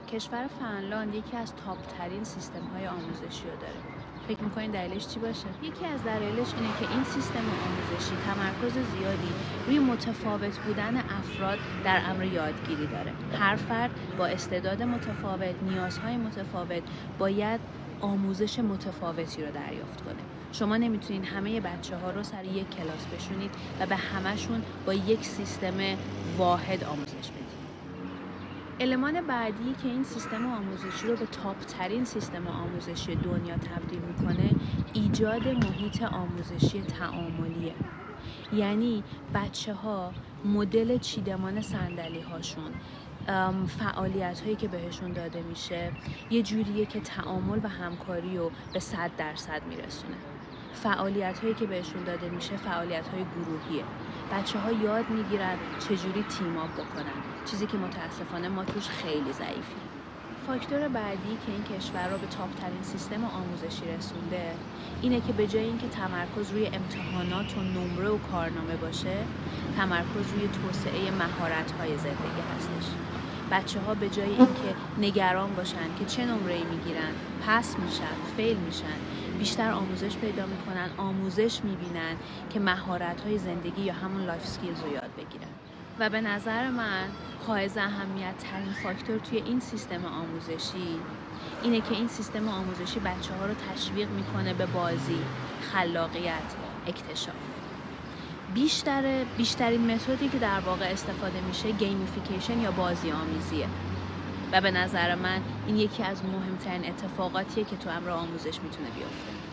کشور فنلاند یکی از تاپ ترین سیستم های آموزشی رو داره. فکر میکنین دلیلش چی باشه؟ یکی از دلایلش اینه که این سیستم آموزشی تمرکز زیادی روی متفاوت بودن افراد در امر یادگیری داره. هر فرد با استعداد متفاوت، نیازهای متفاوت باید آموزش متفاوتی رو دریافت کنه. شما نمیتونین همه بچه‌ها رو سر یک کلاس بشونید و به همشون با یک سیستم واحد آموزش بدید. المان بعدی که این سیستم آموزشی رو به تاپ ترین سیستم آموزشی دنیا تبدیل میکنه ایجاد محیط آموزشی تعاملیه. یعنی بچه‌ها مدل چیدمان صندلی هاشون، فعالیت هایی که بهشون داده میشه یه جوریه که تعامل و همکاری رو به 100% میرسونه. فعالیت هایی که بهشون داده میشه فعالیت های گروهیه. بچه ها یاد میگیرن چجوری تیم آپ بکنن، چیزی که متاسفانه ما توش خیلی ضعیفیم. فاکتور بعدی که این کشور رو به تاپ ترین سیستم آموزشی رسونده اینه که به جای اینکه تمرکز روی امتحانات و نمره و کارنامه باشه، تمرکز روی توسعه مهارت‌های زندگی هستش. بچه‌ها به جای اینکه نگران باشن که چه نمره‌ای میگیرن، پس میشن، فیل میشن، بیشتر آموزش پیدا میکنن، آموزش میبینن که مهارت‌های زندگی یا همون لایف اسکیلز رو یاد بگیرن. و به نظر من حائز اهمیت ترین فاکتور توی این سیستم آموزشی اینه که این سیستم آموزشی بچه‌ها رو تشویق میکنه به بازی، خلاقیت، اکتشاف. بیشترین متدی که در واقع استفاده میشه گیمیفیکیشن یا بازی آمیزیه و به نظر من این یکی از مهمترین اتفاقاتیه که تو امر آموزش میتونه بیفته.